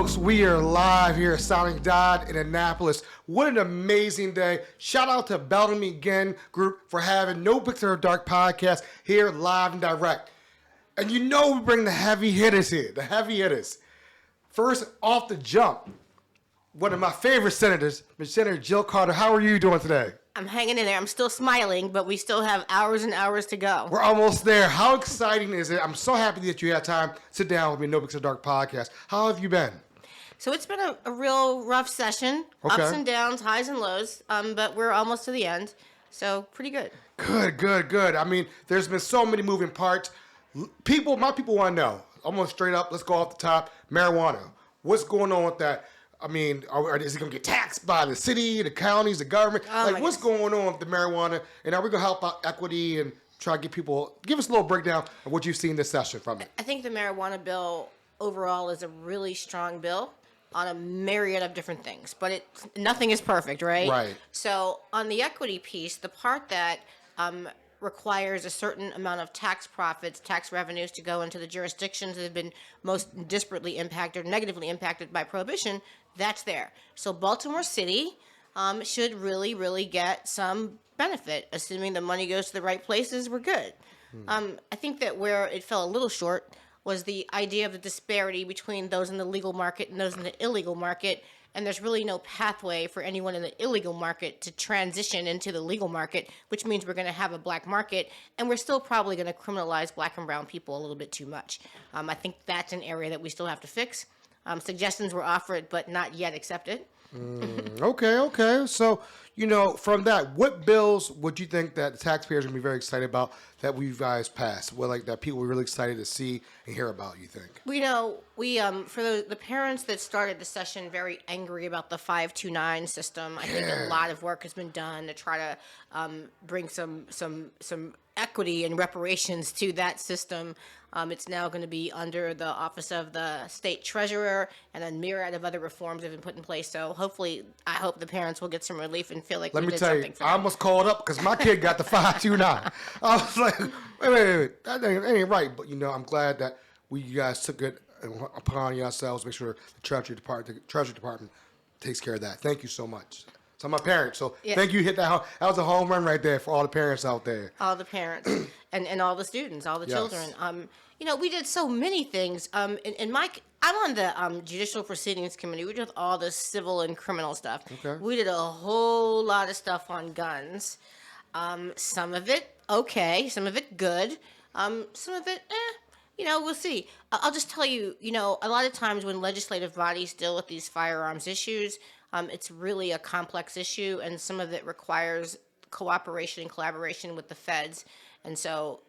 folks, we are live here at SINE Die in Annapolis. What an amazing day. Shout out to Bellamy Genn Group for having NoPixAfterDark podcast here live and direct. And you know we bring the heavy hitters here, the heavy hitters. First, off the jump, one of my favorite senators, Ms. Senator Jill Carter. How are you doing today? I'm hanging in there. I'm still smiling, but we still have hours and hours to go. We're almost there. How exciting is it? I'm so happy that you had time to sit down with me, NoPixAfterDark podcast. How have you been? So it's been a real rough session, Ups and downs, highs and lows, but we're almost to the end, so pretty good. Good. I mean, there's been so many moving parts. My people want to know, almost straight up, let's go off the top, marijuana. What's going on with that? I mean, is it going to get taxed by the city, the counties, the government? What's going on with the marijuana? And are we going to help out equity and try to give us a little breakdown of what you've seen this session from it? I think the marijuana bill overall is a really strong bill on a myriad of different things, but nothing is perfect, right? Right. So on the equity piece, the part that requires a certain amount of tax profits, tax revenues to go into the jurisdictions that have been most disparately impacted, negatively impacted by prohibition, that's there. So Baltimore City should really get some benefit, assuming the money goes to the right places, we're good. I think that where it fell a little short was the idea of the disparity between those in the legal market and those in the illegal market. And there's really no pathway for anyone in the illegal market to transition into the legal market, which means we're going to have a black market, and we're still probably going to criminalize black and brown people a little bit too much. I think that's an area that we still have to fix. Suggestions were offered, but not yet accepted. Okay. So, from that, what bills would you think that the taxpayers are going to be very excited about that we guys passed? What, that people are really excited to see and hear about, you think? We for the parents that started the session very angry about the 529 system, I think a lot of work has been done to try to bring some equity and reparations to that system. It's now going to be under the office of the state treasurer, and a myriad of other reforms have been put in place. So I hope the parents will get some relief and feel like we did something for them. Let me tell you, I almost called up because my kid got the 529. I was like, wait, that ain't right. But I'm glad that you guys took it upon yourselves. Make sure the Treasury Department takes care of that. Thank you so much. So my parents. So thank you. Hit that. That was a home run right there for all the parents out there. All the parents and all the students, all the children. We did so many things. I'm on the Judicial Proceedings Committee. We did all the civil and criminal stuff. Okay. We did a whole lot of stuff on guns. Some of it okay, some of it good, some of it we'll see. I'll just tell you, a lot of times when legislative bodies deal with these firearms issues, it's really a complex issue, and some of it requires cooperation and collaboration with the feds. And so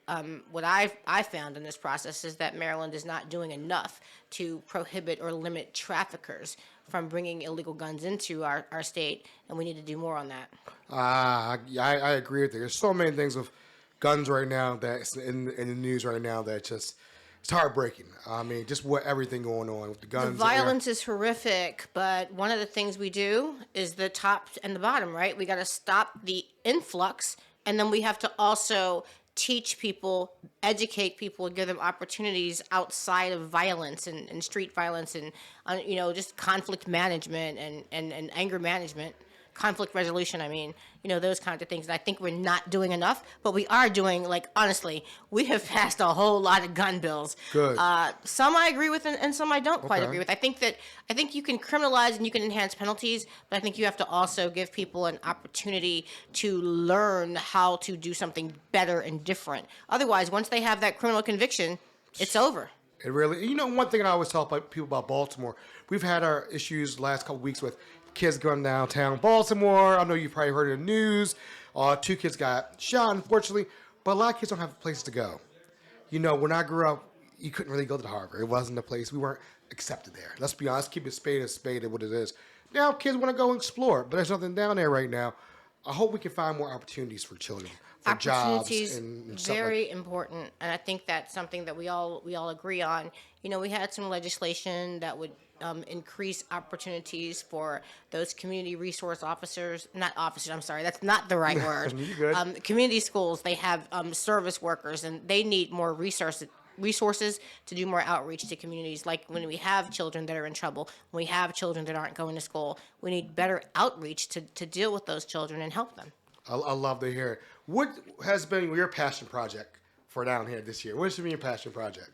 what I found in this process is that Maryland is not doing enough to prohibit or limit traffickers from bringing illegal guns into our state, and we need to do more on that. I agree with you. There's so many things with guns right now that's in the news right now that it's heartbreaking. I mean, just everything going on with the guns. The violence is horrific, but one of the things we do is the top and the bottom, right? We got to stop the influx, and then we have to also teach people, educate people, give them opportunities outside of violence and street violence and, just conflict management and anger management. Conflict resolution, those kinds of things. And I think we're not doing enough, but we are doing, honestly, we have passed a whole lot of gun bills. Good. Some I agree with and some I don't quite agree with. I think you can criminalize and you can enhance penalties, but I think you have to also give people an opportunity to learn how to do something better and different. Otherwise, once they have that criminal conviction, it's over. It really, one thing I always tell people about Baltimore, we've had our issues the last couple of weeks with kids going downtown Baltimore. I know you've probably heard of the news. 2 kids got shot, unfortunately, but a lot of kids don't have a place to go. When I grew up, you couldn't really go to the Harvard. It wasn't a place. We weren't accepted there. Let's be honest. Keep it spade at what it is. Now kids want to go explore, but there's nothing down there right now. I hope we can find more opportunities for children, for jobs and stuff very important, and I think that's something that we all agree on. We had some legislation that would increase opportunities for those community resource officers, not officers, I'm sorry, that's not the right word. You're good. Community schools, they have service workers, and they need more resources resources to do more outreach to communities. Like when we have children that are in trouble, when we have children that aren't going to school, we need better outreach to deal with those children and help them. I love to hear it. What has been your passion project for down here this year? What's been your passion project?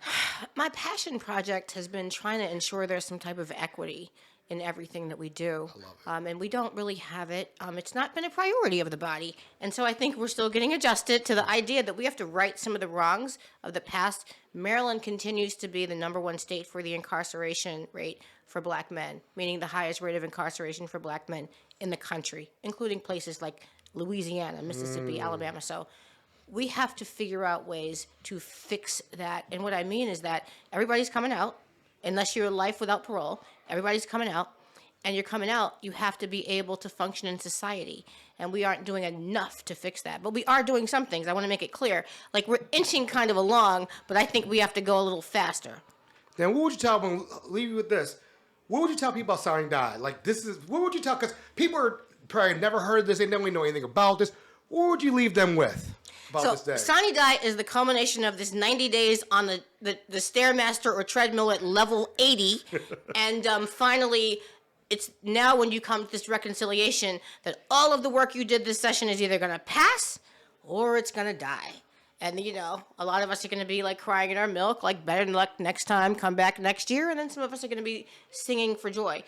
My passion project has been trying to ensure there's some type of equity in everything that we do. I love it. And we don't really have it. It's not been a priority of the body. And so I think we're still getting adjusted to the idea that we have to right some of the wrongs of the past. Maryland continues to be the #1 state for the incarceration rate for black men, meaning the highest rate of incarceration for black men in the country, including places like Louisiana, Mississippi, Alabama. So we have to figure out ways to fix that. And what I mean is that everybody's coming out, unless you're life without parole, everybody's coming out. And you're coming out, you have to be able to function in society. And we aren't doing enough to fix that. But we are doing some things. I want to make it clear. Like, we're inching kind of along, but I think we have to go a little faster. Then what would you tell them, leave you with this, what would you tell people about SINE DIE? Like, what would you tell, because people are probably never heard of this, they don't really know anything about this. What would you leave them with about this day? SINE DIE is the culmination of this 90 days on the Stairmaster or treadmill at level 80. And finally, it's now when you come to this reconciliation that all of the work you did this session is either going to pass or it's going to die. And, you know, a lot of us are going to be like crying in our milk, like better luck next time, come back next year. And then some of us are going to be singing for joy.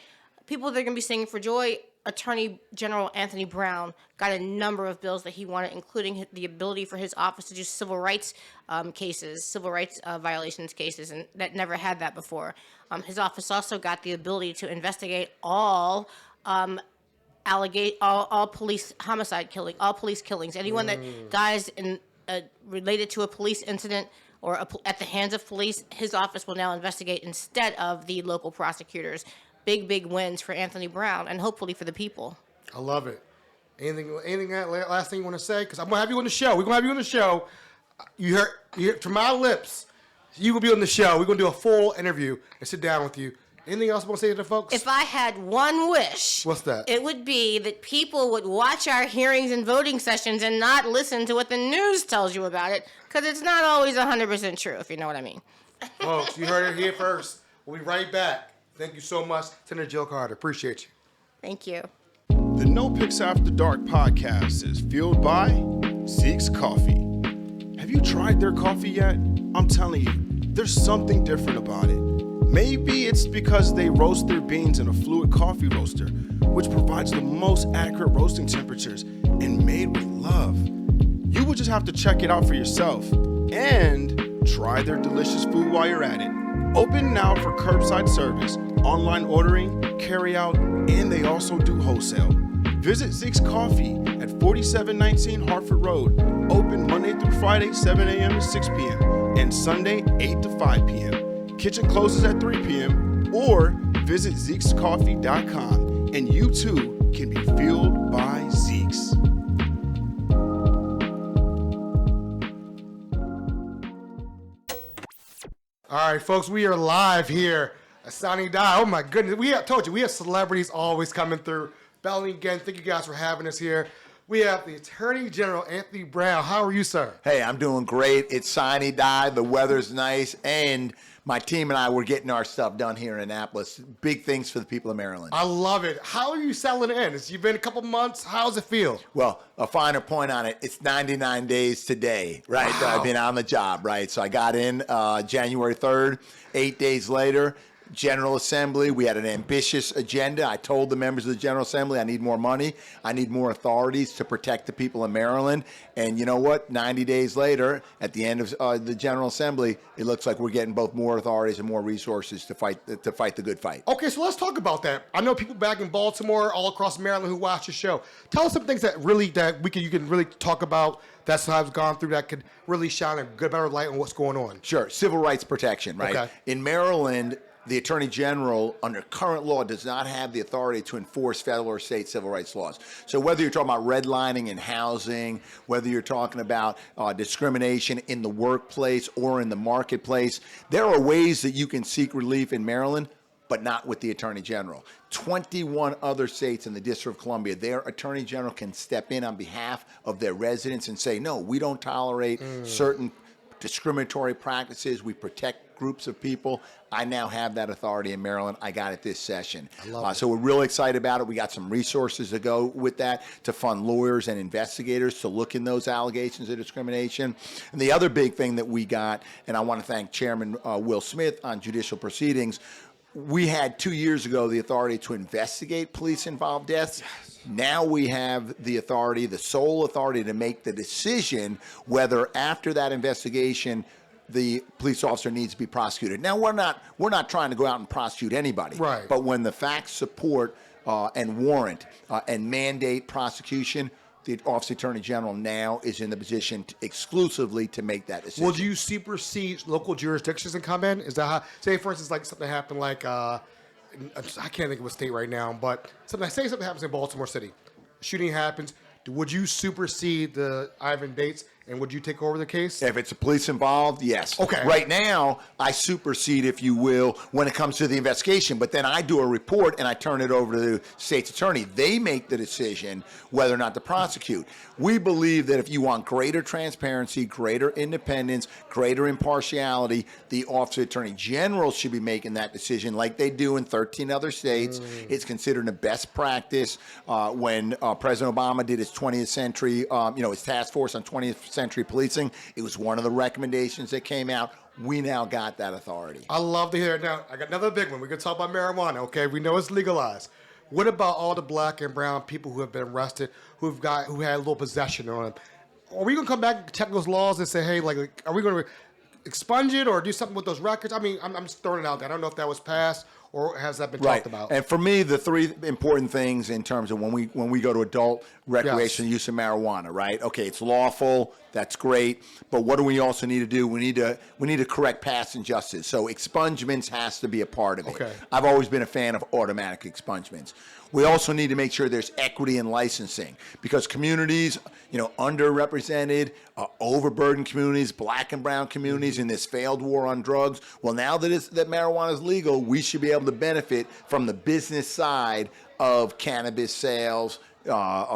People that are going to be singing for joy, Attorney General Anthony Brown got a number of bills that he wanted, including the ability for his office to do civil rights cases, civil rights violations cases, and that never had that before. His office also got the ability to investigate all police homicide killing, all police killings. Anyone that dies in related to a police incident or at the hands of police, his office will now investigate instead of the local prosecutors. Big wins for Anthony Brown and hopefully for the people. I love it. Anything last thing you want to say? Because I'm going to have you on the show. We're going to have you on the show. You heard from my lips, you will be on the show. We're going to do a full interview and sit down with you. Anything else you want to say to the folks? If I had one wish, what's that? It would be that people would watch our hearings and voting sessions and not listen to what the news tells you about it, because it's not always 100% true, if you know what I mean. Folks, you heard it here first. We'll be right back. Thank you so much, Senator Jill Carter. Appreciate you. Thank you. The NoPixAfterDark podcast is fueled by Zeke's Coffee. Have you tried their coffee yet? I'm telling you, there's something different about it. Maybe it's because they roast their beans in a fluid coffee roaster, which provides the most accurate roasting temperatures and made with love. You will just have to check it out for yourself and try their delicious food while you're at it. Open now for curbside service, online ordering, carry out, and they also do wholesale. Visit Zeke's Coffee at 4719 Hartford Road. Open Monday through Friday, 7 a.m. to 6 p.m. and Sunday, 8 to 5 p.m. Kitchen closes at 3 p.m. or visit Zeke'sCoffee.com and you too can be fueled by Zeke's. All right, folks, we are live here at SINE DIE. Oh, my goodness. We have celebrities always coming through. Bellamy Genn, thank you guys for having us here. We have the Attorney General, Anthony Brown. How are you, sir? Hey, I'm doing great. It's SINE DIE. The weather's nice, and my team and I were getting our stuff done here in Annapolis. Big things for the people of Maryland. I love it. How are you settling in? You've been a couple months. How's it feel? Well, a finer point on it, it's 99 days today, right? Wow. I've been on the job, right? So I got in January 3rd, 8 days later. General Assembly, we had an ambitious agenda. I told the members of the General Assembly I need more money. I need more authorities to protect the people of Maryland. And you know what? 90 days later, at the end of the General Assembly, it looks like we're getting both more authorities and more resources to fight the good fight. Okay, so let's talk about that. I know people back in Baltimore, all across Maryland who watch the show. Tell us some things that you can really talk about that's how I've gone through that could really shine a better light on what's going on. Sure. Civil rights protection, right? Okay. In Maryland, the Attorney General, under current law, does not have the authority to enforce federal or state civil rights laws. So whether you're talking about redlining in housing, whether you're talking about discrimination in the workplace or in the marketplace, there are ways that you can seek relief in Maryland, but not with the Attorney General. 21 other states in the District of Columbia, their Attorney General can step in on behalf of their residents and say, no, we don't tolerate certain discriminatory practices. We protect groups of people. I now have that authority in Maryland. I got it this session. I love it. So we're really excited about it. We got some resources to go with that to fund lawyers and investigators to look in those allegations of discrimination. And the other big thing that we got, and I want to thank Chairman Will Smith on judicial proceedings, we had 2 years ago the authority to investigate police-involved deaths. Yes. Now we have the authority, the sole authority, to make the decision whether after that investigation the police officer needs to be prosecuted. Now we're not trying to go out and prosecute anybody. Right. But when the facts support and warrant and mandate prosecution, the Office of the Attorney General now is in the position exclusively to make that decision. Will you supersede local jurisdictions and come in? Is that how? Say, for instance, like something happened, like I can't think of a state right now, but something happens in Baltimore City, shooting happens. Would you supersede the Ivan Bates, and would you take over the case? If it's a police involved, yes. Okay. Right now, I supersede, if you will, when it comes to the investigation, but then I do a report and I turn it over to the state's attorney. They make the decision whether or not to prosecute. We believe that if you want greater transparency, greater independence, greater impartiality, the Office of the Attorney General should be making that decision like they do in 13 other states. It's considered a best practice. When President Obama did his 20th century, his task force on 20th century policing, it was one of the recommendations that came out. We now got that authority. I love to hear it. Now, I got another big one. We're going to talk about marijuana, okay? We know it's legalized. What about all the black and brown people who have been arrested, who had a little possession on them? Are we going to come back and protect those laws and say, hey, like, are we going to expunge it or do something with those records? I mean, I'm just throwing it out there. I don't know if that was passed or has that been talked about? And for me, the three important things in terms of when we go to adult recreational use of marijuana, right? Okay, it's lawful, that's great, but what do we also need to do? We need to correct past injustice. So expungements has to be a part of it. Okay. I've always been a fan of automatic expungements. We also need to make sure there's equity in licensing because communities, underrepresented, overburdened communities, black and brown communities in this failed war on drugs. Well, now that marijuana is legal, we should be able to benefit from the business side of cannabis sales,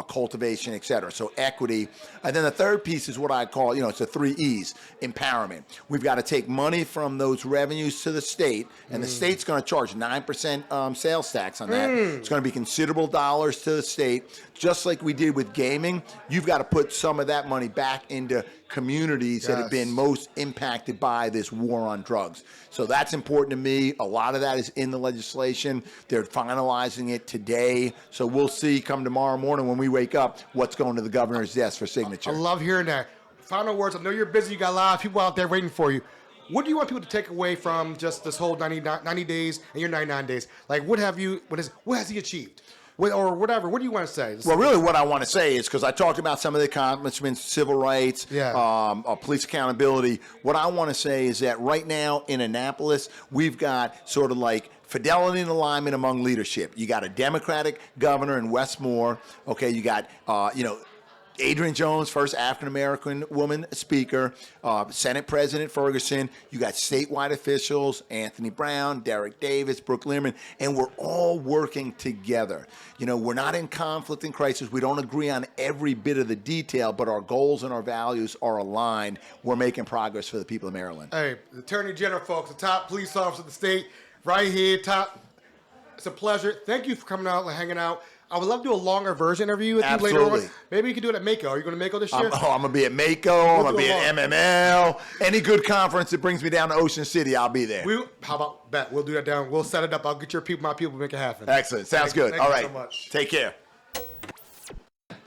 cultivation, et cetera. So equity. And then the third piece is what I call, it's the 3 E's, empowerment. We've got to take money from those revenues to the state, and the state's going to charge 9% sales tax on that. It's going to be considerable dollars to the state. Just like we did with gaming, you've got to put some of that money back into communities that have been most impacted by this war on drugs. So that's important to me. A lot of that is in the legislation. They're finalizing it today. So we'll see come tomorrow morning when we wake up what's going to the governor's desk for signature. I love hearing that. Final words. I know you're busy. You got a lot of people out there waiting for you. What do you want people to take away from just this whole 90 days and your 99 days? Like, what has he achieved? Or whatever. What do you want to say? Well, really what I want to say is, because I talked about some of the accomplishments, civil rights, police accountability. What I want to say is that right now in Annapolis, we've got sort of like fidelity and alignment among leadership. You got a Democratic governor in Westmore. Okay, you got, Adrian Jones, first African-American woman speaker, Senate President Ferguson. You got statewide officials, Anthony Brown, Derek Davis, Brooke Learman, and we're all working together. We're not in conflict and crisis. We don't agree on every bit of the detail, but our goals and our values are aligned. We're making progress for the people of Maryland. Hey, the Attorney General, folks, the top police officer of the state, right here, top. It's a pleasure. Thank you for coming out and hanging out. I would love to do a longer version interview with you later on. Maybe you can do it at Mako. Are you going to Mako this year? I'm going to be at Mako. I'm going to be at MML. Any good conference that brings me down to Ocean City, I'll be there. How about that? We'll do that down. We'll set it up. I'll get my people, make it happen. Excellent. Sounds good. Thank All you right. so much. Take care.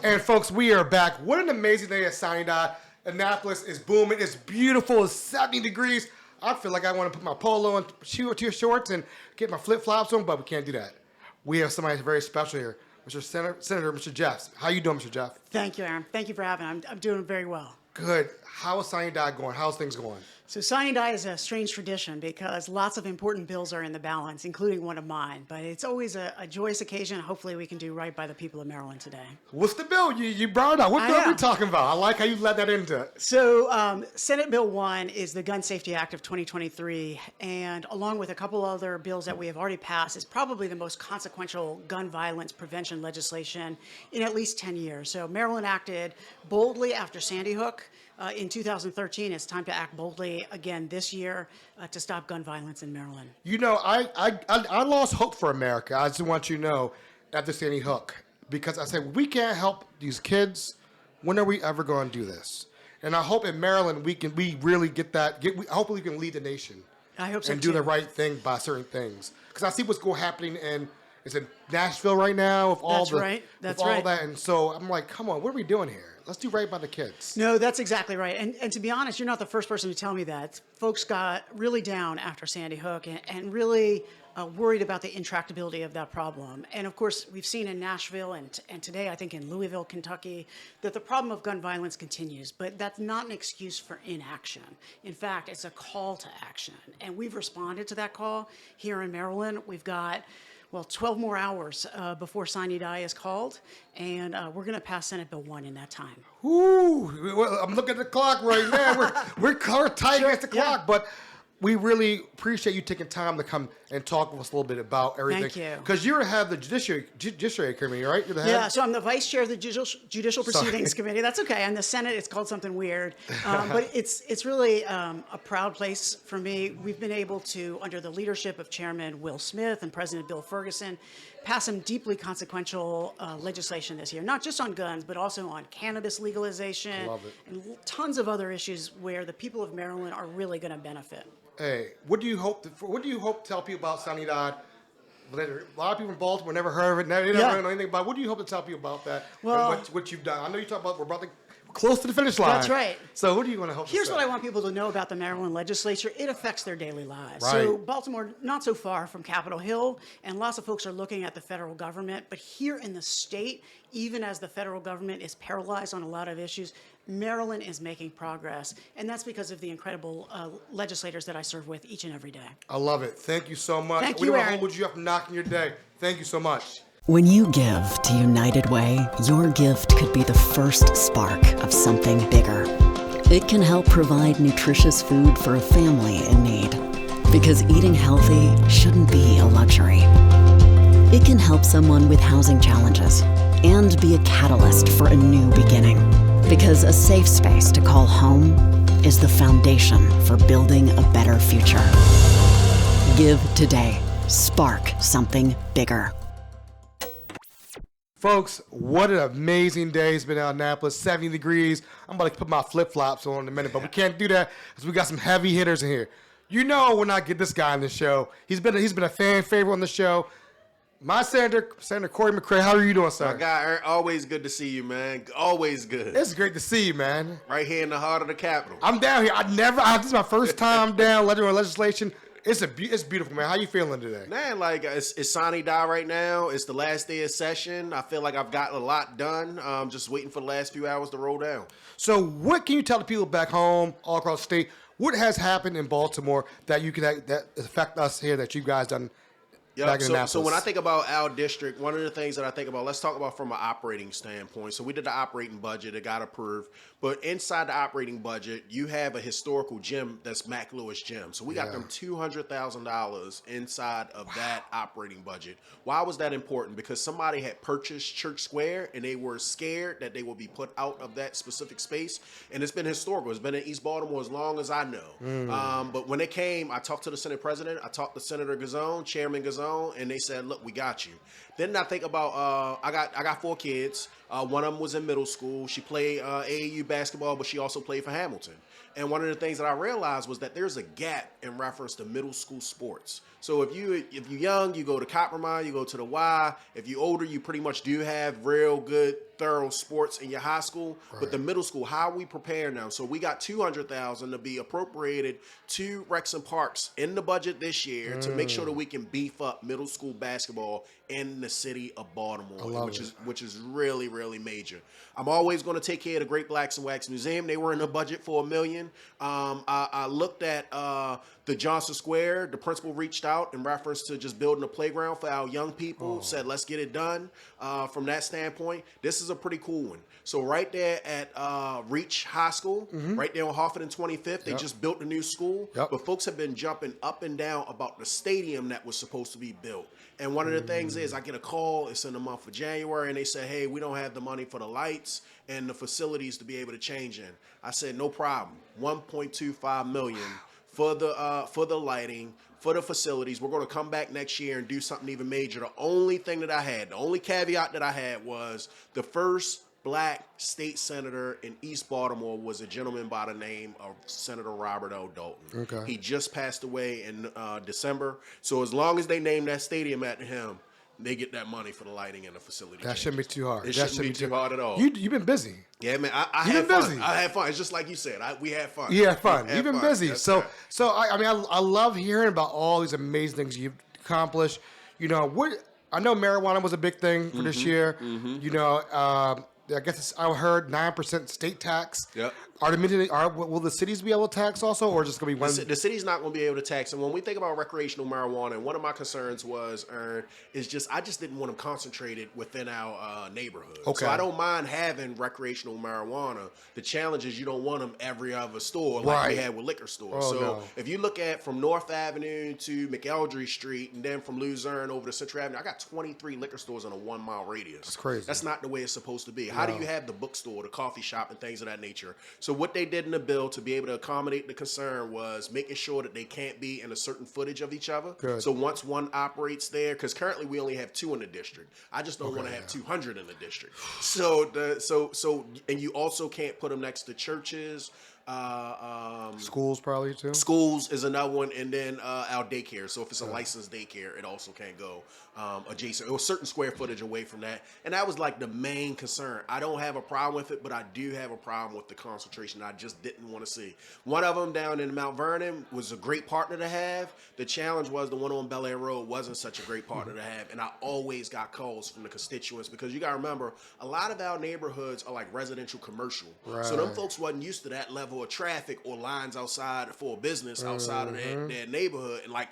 And folks, we are back. What an amazing day at SINE DIE. Annapolis is booming. It's beautiful. It's 70 degrees. I feel like I want to put my polo and shorts and get my flip-flops on, but we can't do that. We have somebody very special here. Mr. Senator, Mr. Jeffs. How you doing, Mr. Jeff? Thank you, Aaron. Thank you for having me. I'm doing very well. Good. How is SINE DIE going? How's things going? So SINE DIE is a strange tradition because lots of important bills are in the balance, including one of mine. But it's always a joyous occasion. Hopefully we can do right by the people of Maryland today. What's the bill you brought up? What bill are we talking about? I like how you led that into it. So Senate Bill 1 is the Gun Safety Act of 2023. And along with a couple other bills that we have already passed, is probably the most consequential gun violence prevention legislation in at least 10 years. So Maryland acted boldly after Sandy Hook. in 2013, it's time to act boldly again this year to stop gun violence in Maryland. You know, I lost hope for America. I just want you to know after Sandy Hook, because I said, we can't help these kids. When are we ever going to do this? And I hope in Maryland we really get that. Hopefully we can lead the nation. I hope so and too. do the right thing by certain things. Because I see what's happening in Nashville right now with all That's all right. that. And so I'm like, come on, what are we doing here? Let's do right by the kids. No, that's exactly right. And to be honest, you're not the first person to tell me that. Folks got really down after Sandy Hook and really worried about the intractability of that problem. And of course, we've seen in Nashville and today, I think in Louisville, Kentucky, that the problem of gun violence continues. But that's not an excuse for inaction. In fact, it's a call to action. And we've responded to that call here in Maryland. We've got 12 more hours before SINE Die is called, and we're going to pass Senate Bill 1 in that time. Ooh, well, I'm looking at the clock right now. we're tight against the clock, but we really appreciate you taking time to come and talk with us a little bit about everything. Thank you. Because you're the head of the Judiciary Committee, right? You're the head? Yeah, so I'm the vice chair of the Judicial Proceedings Committee. That's okay. In the Senate, it's called something weird. But it's really a proud place for me. We've been able to, under the leadership of Chairman Will Smith and President Bill Ferguson, pass some deeply consequential legislation this year, not just on guns, but also on cannabis legalization and tons of other issues where the people of Maryland are really going to benefit. Hey, what do you hope to tell people about SINE Die? A lot of people in Baltimore never heard of it. They never know anything about it. What do you hope to tell people about that? Well, and what you've done? I know you talk about we're about to close to the finish line. That's right. So what do you want to hope? Here's to say? what I want people to know about the Maryland legislature. It affects their daily lives. Right. So Baltimore, not so far from Capitol Hill, and lots of folks are looking at the federal government. But here in the state, even as the federal government is paralyzed on a lot of issues, Maryland is making progress. And that's because of the incredible legislators that I serve with each and every day. I love it. Thank you so much. Thank we you, don't want to Aaron. hold you up and knocking your day. Thank you so much. When you give to United Way, your gift could be the first spark of something bigger. It can help provide nutritious food for a family in need. Because eating healthy shouldn't be a luxury. It can help someone with housing challenges and be a catalyst for a new beginning. Because a safe space to call home is the foundation for building a better future. Give today. Spark something bigger. Folks, what an amazing day it's been out in Annapolis, 70 degrees. I'm about to put my flip-flops on in a minute, but we can't do that because we got some heavy hitters in here. You know when I get this guy on the show. He's been a fan favorite on the show. My Senator Cory McRae, how are you doing, sir? My guy, always good to see you, man. Always good. It's great to see you, man. Right here in the heart of the Capitol. I'm down here. This is my first time down legislation. It's beautiful, man. How you feeling today? Man, like, it's SINE Die right now. It's the last day of session. I feel like I've gotten a lot done. Just waiting for the last few hours to roll down. So what can you tell the people back home, all across the state, what has happened in Baltimore that affect us here that you guys done back in Annapolis? So when I think about our district, one of the things that I think about, let's talk about from an operating standpoint. So we did the operating budget. It got approved. But inside the operating budget, you have a historical gym that's Mac Lewis Gym. So we got them $200,000 inside of that operating budget. Why was that important? Because somebody had purchased Church Square and they were scared that they would be put out of that specific space. And it's been historical. It's been in East Baltimore as long as I know. But when it came, I talked to the Senate President. I talked to Senator Gazone, Chairman Gazone, and they said, look, we got you. Then I think about, I got 4 kids. One of them was in middle school. She played AAU basketball, but she also played for Hamilton. And one of the things that I realized was that there's a gap in reference to middle school sports. So if you're young, you go to Coppermine, you go to the Y. If you're older, you pretty much do have real good, thorough sports in your high school. Right. But the middle school, how are we prepared now? So we got $200,000 to be appropriated to Rex and Parks in the budget this year to make sure that we can beef up middle school basketball in the city of Baltimore, which is really, really major. I'm always going to take care of the Great Blacks and Wax Museum. They were in the budget for $1 million. I looked at the Johnson Square. The principal reached out in reference to just building a playground for our young people. Said, let's get it done. From that standpoint, this is a pretty cool one. So right there at Reach High School, right there on Hartford and 25th, they just built a new school. But folks have been jumping up and down about the stadium that was supposed to be built. And one of the things happens is I get a call. It's in the month of January, and they say, "Hey, we don't have the money for the lights and the facilities to be able to change in." I said, "No problem. 1.25 million for the lighting, for the facilities. We're going to come back next year and do something even major." The only caveat that I had was the first black state senator in East Baltimore was a gentleman by the name of Senator Robert L. Dalton. Okay. He just passed away in December. So as long as they name that stadium after him, they get that money for the lighting and the facility. That shouldn't be too hard. It shouldn't be too hard at all. You've been busy. Yeah, man. I You've had been fun. busy. I had fun. It's just like you said. We had fun. You had fun. You've been fun. busy. That's So, right. I love hearing about all these amazing things you've accomplished. You know, I know marijuana was a big thing for this year. You know, I guess I heard 9% state tax. Yep. Will the cities be able to tax also, or just going to be one? The city's not going to be able to tax. And when we think about recreational marijuana, and one of my concerns was, I just didn't want them concentrated within our neighborhood. Okay. So I don't mind having recreational marijuana. The challenge is you don't want them every other store like we had with liquor stores. Oh, so no. if you look at from North Avenue to McElderry Street, and then from Luzerne over to Central Avenue, I got 23 liquor stores in a 1 mile radius. That's crazy. That's not the way it's supposed to be. How do you have the bookstore, the coffee shop, and things of that nature? So what they did in the bill to be able to accommodate the concern was making sure that they can't be in a certain footage of each other. Good. So once one operates there, because currently we only have 2 in the district. I just don't want to have 200 in the district. And you also can't put them next to churches. Schools probably too. Schools is another one, and then our daycare. So if it's a licensed daycare, it also can't go adjacent. It was certain square footage away from that, and that was like the main concern. I don't have a problem with it, but I do have a problem with the concentration. I just didn't want to see. One of them down in Mount Vernon was a great partner to have. The challenge was the one on Bel Air Road wasn't such a great partner to have, and I always got calls from the constituents because you got to remember a lot of our neighborhoods are like residential commercial, so them folks wasn't used to that level of traffic or lines outside for a business outside of their neighborhood, and like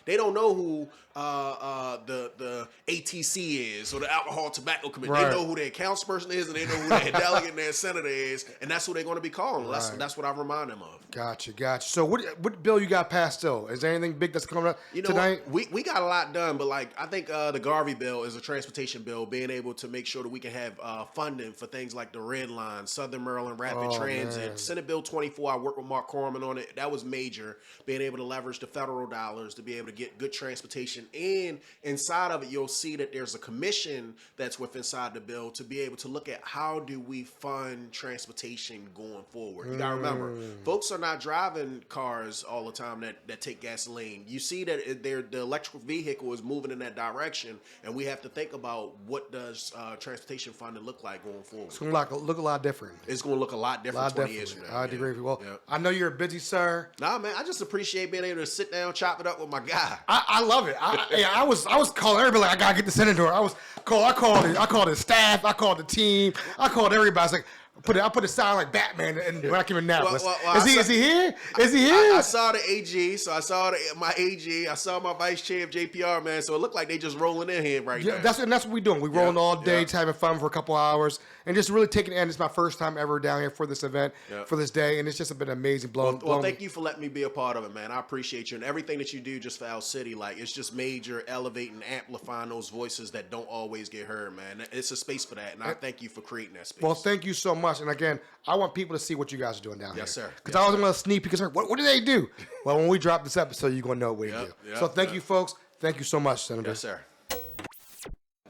they don't know who the ATC is or the Alcohol Tobacco Committee. Right. They know who their councilperson is, and they know who their delegate and their senator is, and that's who they're going to be calling. That's what I remind them of. Gotcha. So what bill you got passed still? Is there anything big that's coming up tonight? We got a lot done, but like I think the Garvey bill is a transportation bill, being able to make sure that we can have funding for things like the Red Line, Southern Maryland Rapid Transit. Man. Senate Bill 24, I worked with Mark Corman on it. That was major, being able to leverage the federal dollars to be able to get good transportation. And inside of it, you'll see that there's a commission that's inside the bill to be able to look at how do we fund transportation going forward. You gotta remember, folks are not driving cars all the time that take gasoline. You see that the electrical vehicle is moving in that direction, and we have to think about what does transportation funding look like going forward. It's going to look a lot different. It's going to look a lot different 20 years from now. I agree with you. Well, Yeah. I know you're busy, sir. Nah, man, I just appreciate being able to sit down, chop it up with my guy. I love it. I was calling everybody like I gotta get the senator. I called the staff. I called the team. I called everybody. I was like, I put a sign like Batman and when I came in Annapolis. Is he here? Is he here? I saw the AG, so I saw my AG. I saw my vice chair of JPR, man. So it looked like they just rolling in here right now. That's what we're doing. We're rolling all day, just having fun for a couple hours, and just really taking it in. It's my first time ever down here for this event, for this day, and it's just been amazing. Well, thank you for letting me be a part of it, man. I appreciate you and everything that you do just for our city. Like, it's just major, elevating, amplifying those voices that don't always get heard, man. It's a space for that, and I thank you for creating that space. Well, thank you so much. And again, I want people to see what you guys are doing down here. Yes, sir. Because I always want to sneak peek. What do they do? Well, when we drop this episode, you're going to know what we do. So thank you, folks. Thank you so much, Senator. Yes, sir.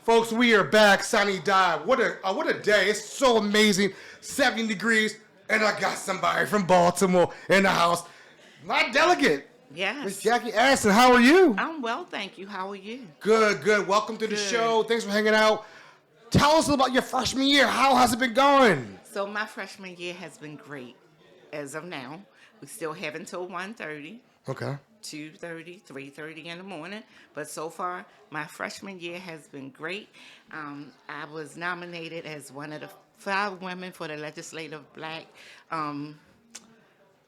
Folks, we are back. SINE DIE. What a day. It's so amazing. 70 degrees. And I got somebody from Baltimore in the house. My delegate. Yes. Miss Jackie Addison. How are you? I'm well, thank you. How are you? Good. Welcome to the show. Thanks for hanging out. Tell us about your freshman year. How has it been going? So my freshman year has been great as of now. We still have until 1:30. Okay. 2:30, 3:30 in the morning. But so far, my freshman year has been great. I was nominated as one of the 5 women for the Legislative Black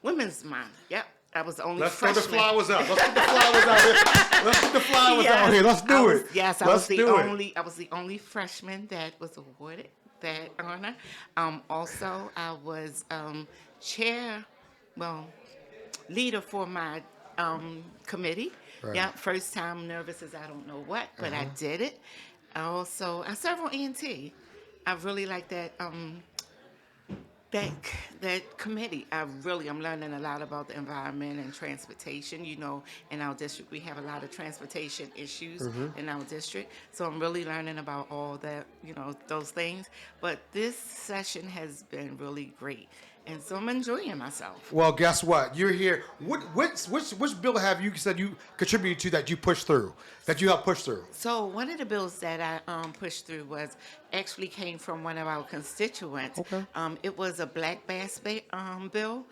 Women's Month. Yep. I was the only freshman. Let's put the flowers out. Let's put the flowers out here. Let's put the flowers out here. Let's do it. Yes, I was the only freshman that was awarded that honor. Also, I was leader for my committee. Right. Yeah, first time nervous as I don't know what, but I did it. I serve on ENT. I really like that that committee. I'm learning a lot about the environment and transportation. You know, in our district, we have a lot of transportation issues in our district. So I'm really learning about all that, those things. But this session has been really great. And so I'm enjoying myself. Well, guess what? You're here. Which bill have you said you contributed to that you pushed through, that you helped push through? So one of the bills that I pushed through actually came from one of our constituents. Okay. It was a black bass bill.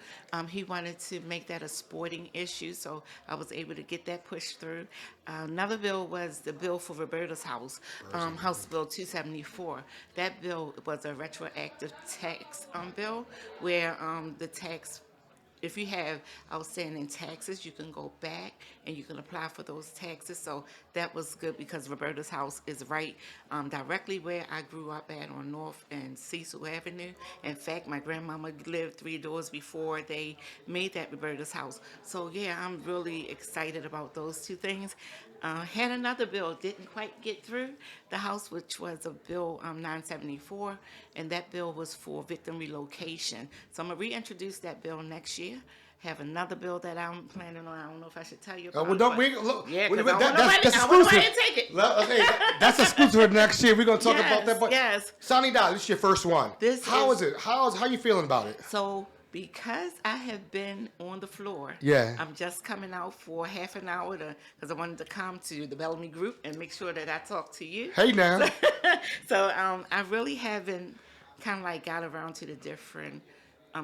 He wanted to make that a sporting issue, so I was able to get that pushed through. Another bill was the bill for Roberta's House, House Bill 274. That bill was a retroactive tax bill where the tax, if you have outstanding taxes, you can go back and you can apply for those taxes. So that was good because Roberta's House is right directly where I grew up at on North and Cecil Avenue. In fact, my grandmama lived 3 doors before they made that Roberta's House. So yeah, I'm really excited about those two things. Had another bill, didn't quite get through the House, which was a bill 974, and that bill was for victim relocation. So I'm going to reintroduce that bill next year. Have another bill that I'm planning on. I don't know if I should tell you about Well, don't we look? Yeah, That's exclusive. exclusive. Take it. Okay, that's exclusive for next year. We're gonna talk about that. But yes. SINE DIE, this is your first one. How is it? How you feeling about it? So because I have been on the floor, Yeah. I'm just coming out for half an hour because I wanted to come to the Bellamy Group and make sure that I talk to you. Hey now. So I really haven't kind of like got around to the different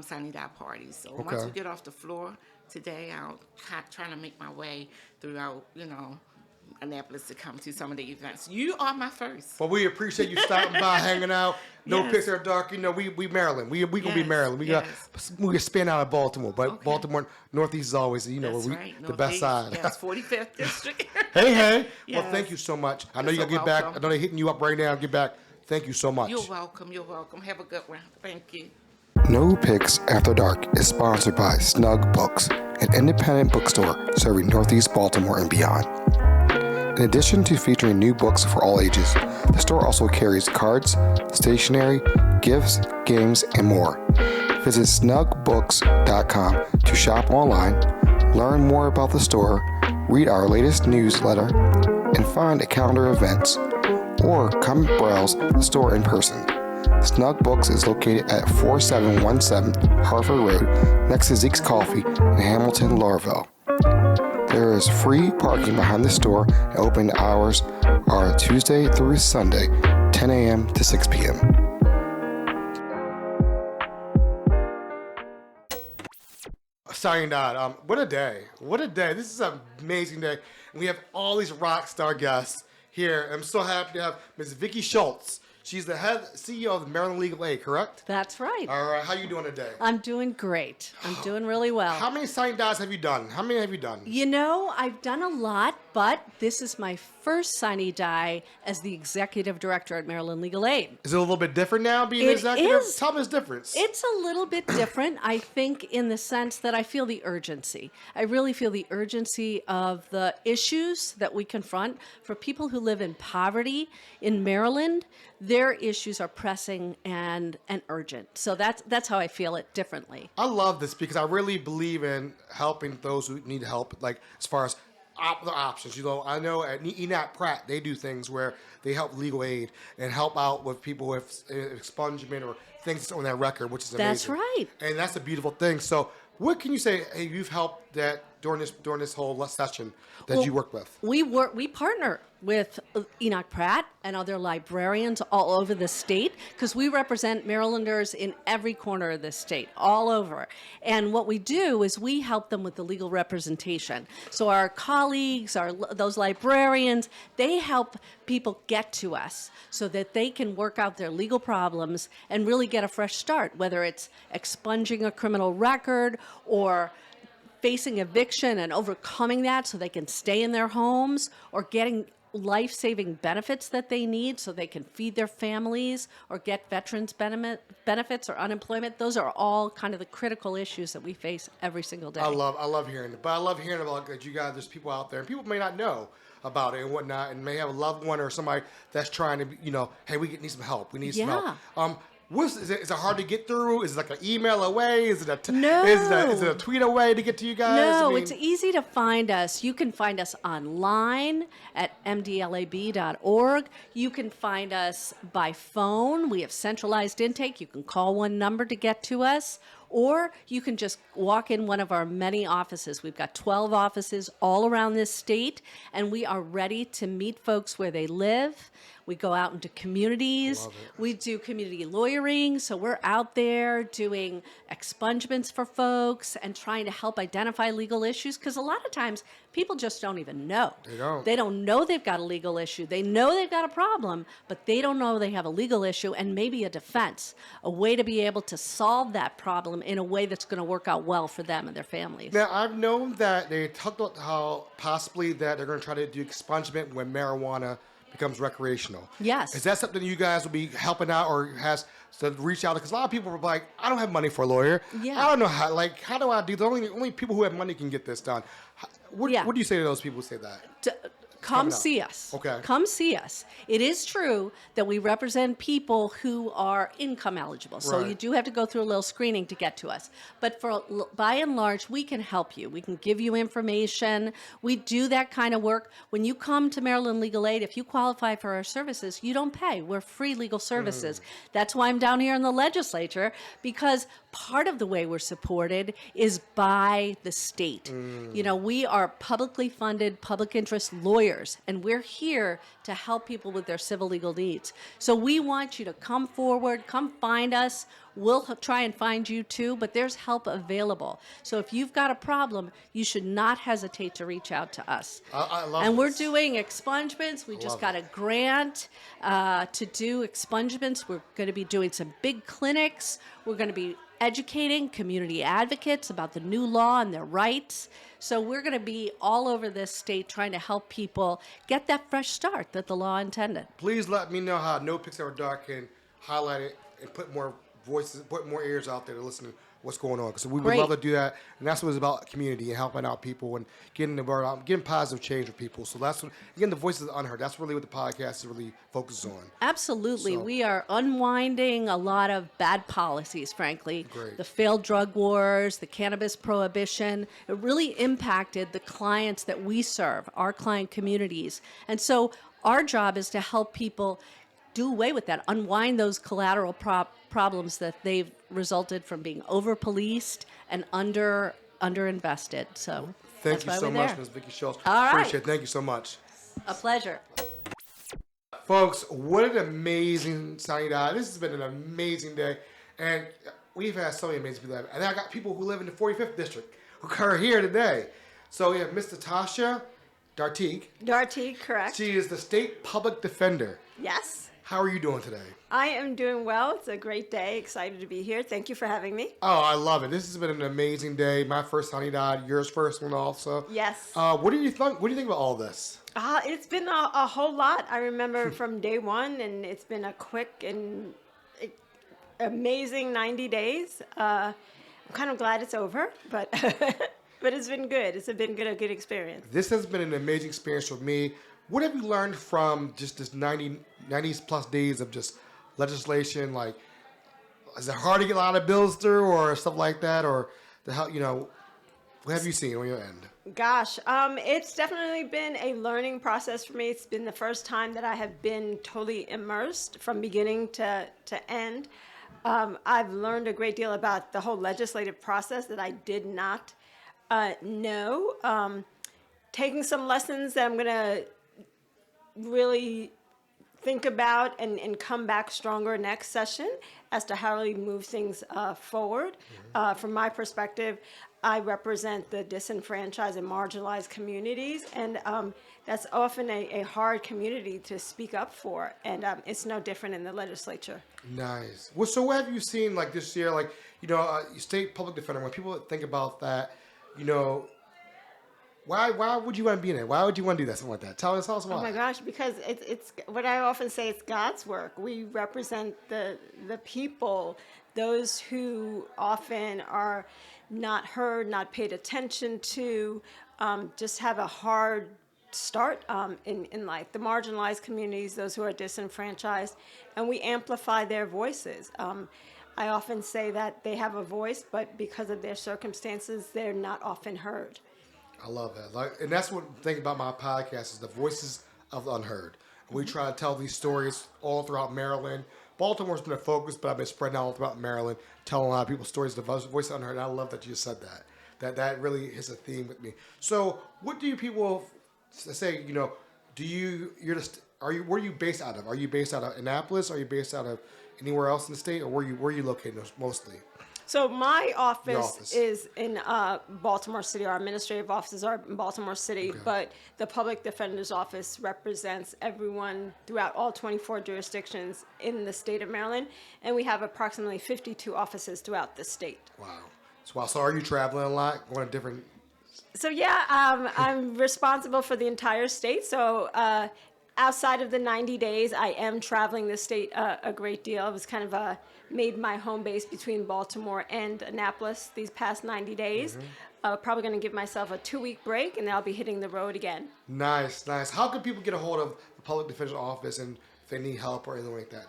SINE DIE parties. So once we get off the floor today, I'll try to make my way throughout, Annapolis to come to some of the events. You are my first. Well, we appreciate you stopping by, hanging out. NoPixAfterDark. We Maryland. We gonna be Maryland. We spin out of Baltimore, but Baltimore Northeast is always the best side. Yes, 45th district. Hey. Yes. Well, thank you so much. I know You're you gotta so get back. welcome. I know they're hitting you up right now. Get back. Thank you so much. You're welcome. Have a good one. Thank you. No Picks After Dark is sponsored by Snug Books, an independent bookstore serving Northeast Baltimore and beyond. In addition to featuring new books for all ages, the store also carries cards, stationery, gifts, games, and more. Visit snugbooks.com to shop online, learn more about the store, read our latest newsletter, and find a calendar of events, or come browse the store in person. Snug Books is located at 4717 Harford Road, next to Zeke's Coffee in Hamilton, Laurelville. There is free parking behind the store, and opening hours are Tuesday through Sunday, 10 a.m. to 6 p.m. SINE DIE. What a day. What a day. This is an amazing day. We have all these rock star guests here. I'm so happy to have Ms. Vicki Schultz. She's the head CEO of the Maryland Legal Aid, correct? That's right. All right. How you doing today? I'm doing great. I'm doing really well. How many SINE DIEs have you done? How many have you done? I've done a lot, but this is my first SINE DIE as the executive director at Maryland Legal Aid. Is it a little bit different now being It executive? is. Tell me the difference. It's a little bit different, I think, in the sense that I feel the urgency. I really feel the urgency of the issues that we confront. For people who live in poverty in Maryland, their issues are pressing and urgent. So that's how I feel it differently. I love this because I really believe in helping those who need help, like as far as the options. I know at Enoch Pratt, they do things where they help legal aid and help out with people with expungement or things on their record, which is amazing. That's right. And that's a beautiful thing. So what can you say, hey, you've helped that during this whole session that you worked with? We partner with Enoch Pratt and other librarians all over the state because we represent Marylanders in every corner of the state, all over. And what we do is we help them with the legal representation. So our colleagues, those librarians, they help people get to us so that they can work out their legal problems and really get a fresh start, whether it's expunging a criminal record or facing eviction and overcoming that so they can stay in their homes, or getting life-saving benefits that they need so they can feed their families or get veterans benefits or unemployment. Those are all kind of the critical issues that we face every single day. I love hearing it. But I love hearing about that you guys, there's people out there, and people may not know about it and whatnot, and may have a loved one or somebody that's trying to, hey, we need some help. We need some help. Is it hard to get through? Is it like an email away? Is it a tweet away to get to you guys? No, it's easy to find us. You can find us online at mdlab.org. You can find us by phone. We have centralized intake. You can call one number to get to us. Or you can just walk in one of our many offices. We've got 12 offices all around this state, and we are ready to meet folks where they live. We go out into communities. We do community lawyering, so we're out there doing expungements for folks and trying to help identify legal issues, because a lot of times people just don't even know. They don't know they've got a legal issue. They know they've got a problem, but they don't know they have a legal issue and maybe a defense, a way to be able to solve that problem in a way that's going to work out well for them and their families. Now, I've known that they talked about how possibly that they're going to try to do expungement when marijuana becomes recreational. Yes. Is that something you guys will be helping out or has to reach out? Because a lot of people are like, I don't have money for a lawyer. Yeah. I don't know how do I do that? Only people who have money can get this done. What do you say to those people who say that? Come see us. Okay. Come see us. It is true that we represent people who are income eligible. So you do have to go through a little screening to get to us. But by and large, we can help you. We can give you information. We do that kind of work. When you come to Maryland Legal Aid, if you qualify for our services, you don't pay. We're free legal services. That's why I'm down here in the legislature, because part of the way we're supported is by the state. We are publicly funded, public interest lawyers, and we're here to help people with their civil legal needs. So we want you to come forward, come find us. We'll try and find you too, but there's help available. So if you've got a problem, you should not hesitate to reach out to us. I love and this. we're doing expungements. We just got a grant to do expungements. We're going to be doing some big clinics. We're going to be educating community advocates about the new law and their rights. So we're going to be all over this state trying to help people get that fresh start that the law intended. Please let me know how NoPixAfterDark can highlight it and put more voices, put more ears out there to listen to what's going on. Because we would love to do that. And that's what it's about, community and helping out people and getting the word out, getting positive change for people. So that's what, again, the voices unheard. That's really what the podcast is really focuses on. Absolutely. So, we are unwinding a lot of bad policies, frankly. Great. The failed drug wars, the cannabis prohibition. It really impacted the clients that we serve, our client communities. And so our job is to help people do away with that, unwind those collateral problems that they've resulted from being over-policed and underinvested. So thank that's you why so we're much, there. Ms. Vicki Schultz. All right. Appreciate it. Thank you so much. A pleasure. Folks, what an amazing SINE DIE. This has been an amazing day. And we've had so many amazing people. And I got people who live in the 45th district who are here today. So we have Miss Natasha Dartigue. Dartigue, correct. She is the state public defender. Yes. How are you doing today? I am doing well. It's a great day. Excited to be here. Thank you for having me. Oh, I love it. This has been an amazing day. My first SINE DIE, yours first one also. Yes. What do you think? What do you think about all this? It's been a whole lot. I remember from day one, and it's been a quick and amazing 90 days. I'm kind of glad it's over, but but it's been good. It's been a good experience. This has been an amazing experience for me. What have you learned from just this 90 plus days of just legislation? Like, is it hard to get a lot of bills through or stuff like that? Or what have you seen on your end? Gosh, it's definitely been a learning process for me. It's been the first time that I have been totally immersed from beginning to end. I've learned a great deal about the whole legislative process that I did not know. Taking some lessons that I'm going to really think about and come back stronger next session as to how we move things forward. From my perspective, I represent the disenfranchised and marginalized communities, and that's often a hard community to speak up for, and it's no different in the legislature. Nice. Well, so what have you seen like this year? Like, state public defender, when people think about that, Why would you want to be in it? Why would you want to do that? Something like that. Tell us why. Oh my gosh, because it's what I often say, it's God's work. We represent the people, those who often are not heard, not paid attention to, just have a hard start in life. The marginalized communities, those who are disenfranchised, and we amplify their voices. I often say that they have a voice, but because of their circumstances, they're not often heard. I love that. And that's what the thing about my podcast is the voices of the unheard. We try to tell these stories all throughout Maryland. Baltimore's been a focus, but I've been spreading out all throughout Maryland, telling a lot of people stories, the voice of the unheard. And I love that you said that. That really is a theme with me. So what do you people say, where are you based out of? Are you based out of Annapolis? Are you based out of anywhere else in the state? Or where you located mostly? So my office is in Baltimore City. Our administrative offices are in Baltimore City, but the public defender's office represents everyone throughout all 24 jurisdictions in the state of Maryland, and we have approximately 52 offices throughout the state. Wow. So are you traveling a lot, going to different? So yeah, I'm responsible for the entire state. So outside of the 90 days, I am traveling the state a great deal. It was kind of made my home base between Baltimore and Annapolis these past 90 days. Probably going to give myself a 2-week break, and then I'll be hitting the road again. Nice. How can people get a hold of the public defender's office and if they need help or anything like that?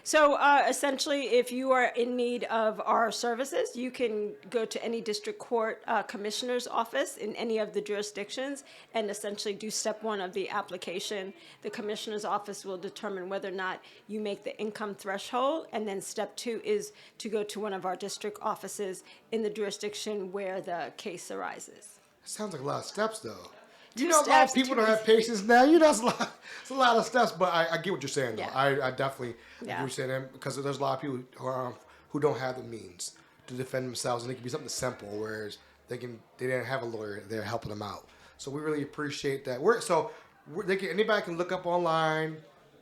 So essentially, if you are in need of our services, you can go to any district court commissioner's office in any of the jurisdictions and essentially do step 1 of the application. The commissioner's office will determine whether or not you make the income threshold, and then step 2 is to go to one of our district offices in the jurisdiction where the case arises. It sounds like a lot of steps, though. A lot of people don't have patience now. It's a lot of steps, but I get what you're saying, though. Yeah. I definitely get what you're saying, because there's a lot of people who don't have the means to defend themselves, and it can be something simple, whereas they didn't have a lawyer there helping them out. So we really appreciate that. Anybody can look up online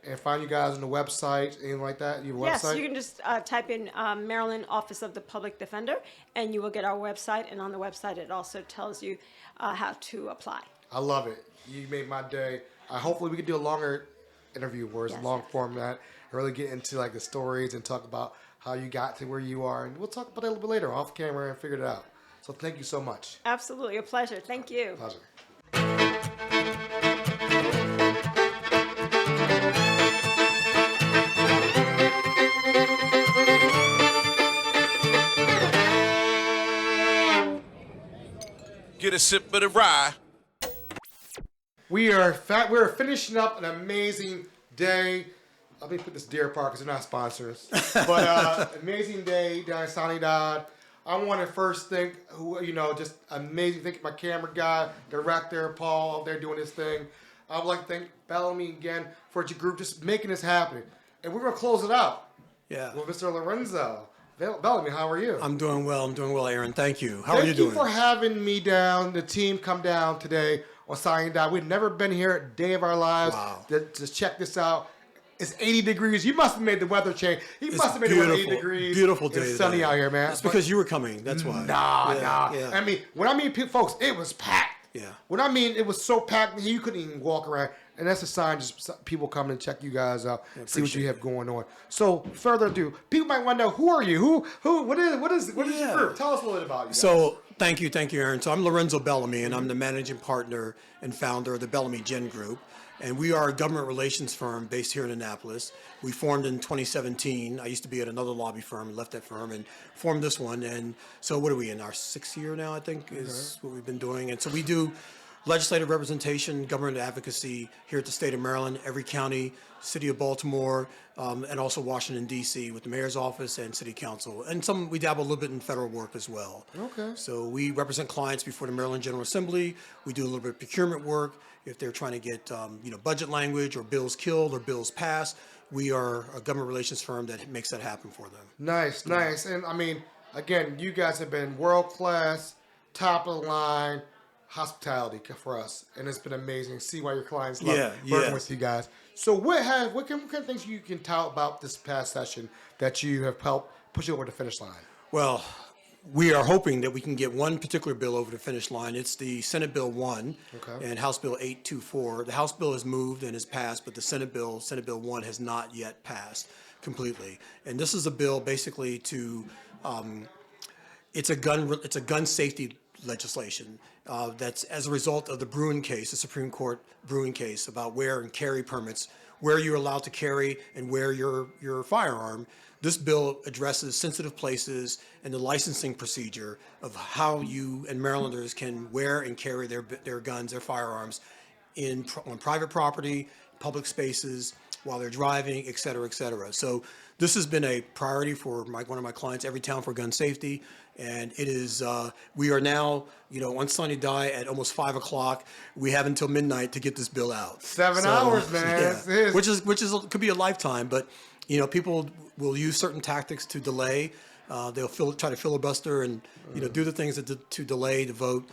and find you guys on the website, anything like that? You have a website? Yes, you can just type in Maryland Office of the Public Defender, and you will get our website, and on the website it also tells you how to apply. I love it. You made my day. Hopefully we can do a longer interview where it's a long format and really get into like the stories and talk about how you got to where you are. And we'll talk about it a little bit later off camera and figure it out. So thank you so much. Absolutely. A pleasure. Thank you. Pleasure. Get a sip of the rye. We're finishing up an amazing day. Let me put this Deer Park because they're not sponsors. But amazing day down in SINE Die. I want to first thank just amazing. Thank my camera guy, director, Paul, they're doing this thing. I would like to thank Bellamy again for your group just making this happen. And we're going to close it out. Yeah. With Mr. Lorenzo. Bellamy, how are you? I'm doing well, Aaron. Thank you. How are you doing? Thank you for having me down, the team come down today on SINE Die. We've never been here a day of our lives. Wow. To check this out. It's 80 degrees. You must have made the weather change. Must have made it 80 degrees. Beautiful day. It's sunny out here, man. It's because you were coming. That's why. Nah. Yeah. I mean, when I mean folks, it was packed. Yeah. When I mean it was so packed, you couldn't even walk around. And that's a sign just people coming and check you guys out, see what you have going on. So, further ado, people might want to know, who are you? What is your group? Tell us a little bit about you guys. So, thank you, Aaron. So, I'm Lorenzo Bellamy, and I'm the managing partner and founder of the Bellamy Genn Group. And we are a government relations firm based here in Annapolis. We formed in 2017. I used to be at another lobby firm, left that firm, and formed this one. And so what are we in? Our 6th year now, I think, is what we've been doing. And so we do legislative representation, government advocacy here at the state of Maryland, every county, city of Baltimore, and also Washington, D.C. with the mayor's office and city council. And we dabble a little bit in federal work as well. Okay. So we represent clients before the Maryland General Assembly. We do a little bit of procurement work. If they're trying to get budget language or bills killed or bills passed, we are a government relations firm that makes that happen for them. Nice. And I mean, again, you guys have been world-class, top of the line hospitality for us, and it's been amazing to see why your clients love working with you guys. So what kind of things you can tell about this past session that you have helped push you over the finish line? Well, we are hoping that we can get one particular bill over the finish line. It's the Senate Bill 1 and House Bill 824. The House bill has moved and has passed, but the Senate Bill 1, has not yet passed completely. And this is a bill basically to, it's a gun safety legislation that's as a result of the Bruin case, the Supreme Court Bruin case about wear and carry permits, where you're allowed to carry and wear your firearm. This bill addresses sensitive places and the licensing procedure of how you and Marylanders can wear and carry their guns, their firearms on private property, public spaces, while they're driving, et cetera, et cetera. So this has been a priority for one of my clients, Every Town for Gun Safety. And it is, we are now, on SINE DIE at almost 5 o'clock. We have until midnight to get this bill out. 7 hours, man. Yeah. Which could be a lifetime, but people will use certain tactics to delay. They'll try to filibuster and do the things to delay the vote.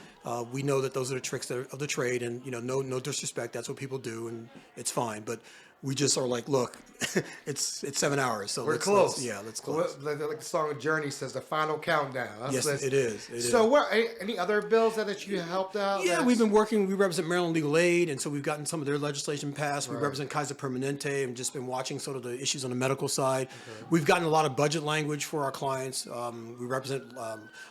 We know that those are the tricks of the trade, and no disrespect. That's what people do, and it's fine. But we just are like, look, it's 7 hours, so we're close. Let's close. Like the song Journey says, the final countdown. Yes, it is. So, any other bills that you helped out? Yeah, we've been working. We represent Maryland Legal Aid, and so we've gotten some of their legislation passed. We represent Kaiser Permanente, and just been watching sort of the issues on the medical side. We've gotten a lot of budget language for our clients. We represent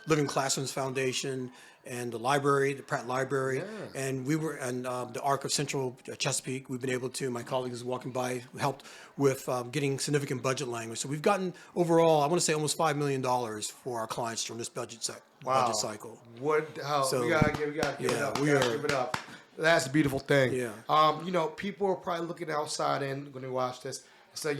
Living Classrooms Foundation and the library, the Pratt Library, and the Arc of Central Chesapeake. We've been able to, my colleague is walking by, helped with getting significant budget language. So we've gotten overall, I want to say almost $5 million for our clients during this budget cycle. We gotta give it up. We gotta give it up. That's a beautiful thing. Yeah. People are probably looking outside in when they watch this and say,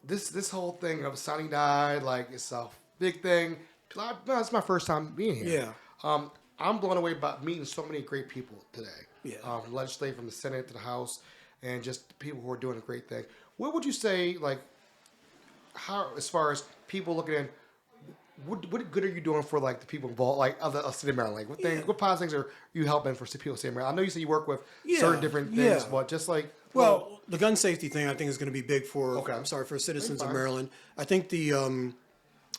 this whole thing of SINE DIE, like it's a big thing. It's my first time being here. Yeah. I'm blown away by meeting so many great people today. Yeah. Legislators from the Senate to the House, and just people who are doing a great thing. What would you say, how, as far as people looking in, what good are you doing for the people involved, other city of Maryland? What positive things are you helping for people in the city of Maryland? I know you say you work with certain different things, but just well, the gun safety thing I think is going to be big for citizens of Maryland. I think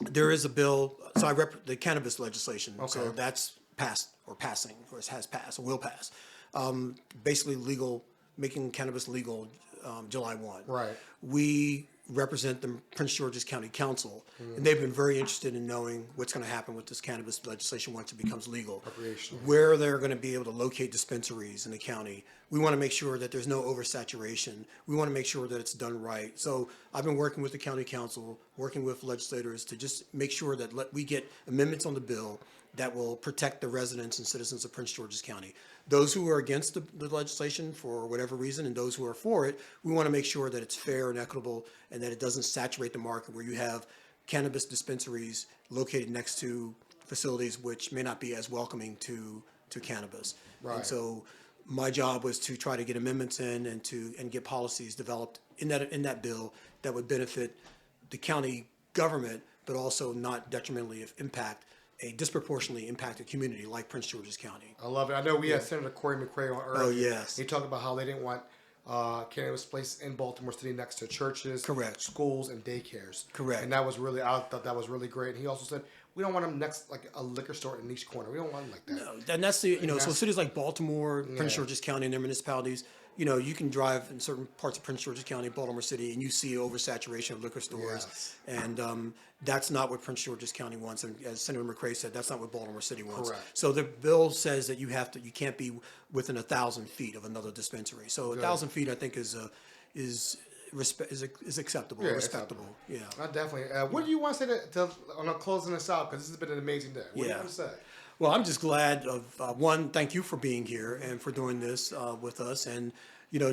there is a bill, so I rep the cannabis legislation. Okay. So that's passed or passing, or it has passed or will pass. Basically making cannabis legal July 1. Right. We represent the Prince George's County Council, and they've been very interested in knowing what's going to happen with this cannabis legislation once it becomes legal. Where they're going to be able to locate dispensaries in the county. We want to make sure that there's no oversaturation. We want to make sure that it's done right. So I've been working with the county council, working with legislators to just make sure that we get amendments on the bill that will protect the residents and citizens of Prince George's County. Those who are against the legislation for whatever reason, and those who are for it, we want to make sure that it's fair and equitable, and that it doesn't saturate the market where you have cannabis dispensaries located next to facilities which may not be as welcoming to cannabis. Right. And so my job was to try to get amendments in and get policies developed in that bill that would benefit the county government, but also not detrimentally impact a disproportionately impacted community like Prince George's County. I love it. I know we had Senator Cory McRae on earlier. Oh, yes. He talked about how they didn't want cannabis placed in Baltimore City next to churches, correct, schools, and daycares. Correct. And that was really, I thought that was really great. And he also said, we don't want them next, like a liquor store in each corner. We don't want them like that. No, and that's so cities like Baltimore, Prince George's County, and their municipalities, you can drive in certain parts of Prince George's County, Baltimore City, and you see oversaturation of liquor stores. Yes. And that's not what Prince George's County wants. And as Senator McRae said, that's not what Baltimore City wants. Correct. So the bill says that you can't be within 1,000 feet of another dispensary. So 1,000 feet, I think, is acceptable, respectable. Yeah, definitely. What do you want to say on closing this out? Because this has been an amazing day. What do you want to say? Well, I'm just glad of one. Thank you for being here and for doing this with us, and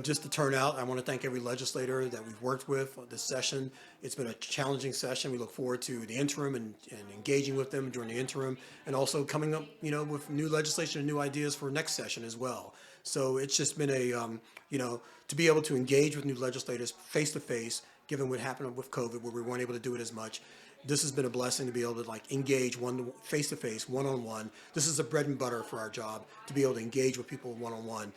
just the turnout. I want to thank every legislator that we've worked with this session. It's been a challenging session. We look forward to the interim and engaging with them during the interim, and also coming up, with new legislation and new ideas for next session as well. So it's just been to be able to engage with new legislators face to face, given what happened with COVID, where we weren't able to do it as much. This has been a blessing to be able to engage face to face, one on one. This is the bread and butter for our job, to be able to engage with people one on one.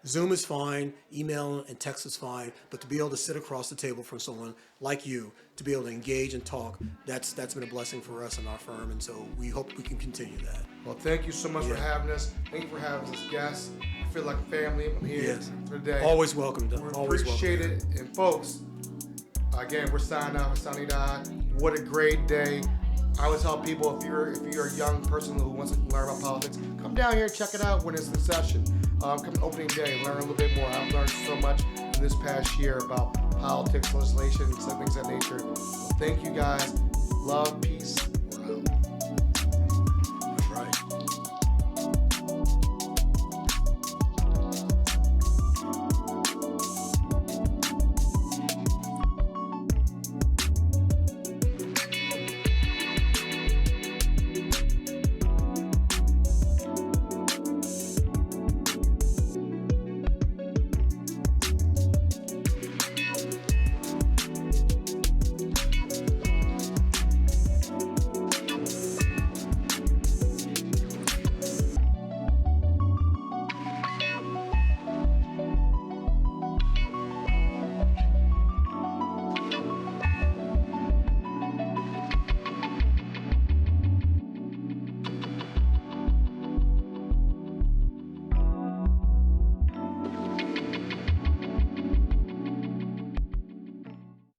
Zoom is fine, email and text is fine, but to be able to sit across the table from someone like you, to be able to engage and talk, that's been a blessing for us and our firm, and so we hope we can continue that. Well, thank you so much for having us. Thank you for having us as guests. I feel like family. I'm here for today. Always welcome. We Always appreciate welcome. it. And folks, again, we're signing off with SINE Die. What a great day. I always tell people, if you're a young person who wants to learn about politics, come down here and check it out when it's in session. Come to opening day, learn a little bit more. I've learned so much in this past year about politics, legislation, and things of that nature. Well, thank you guys. Love, peace,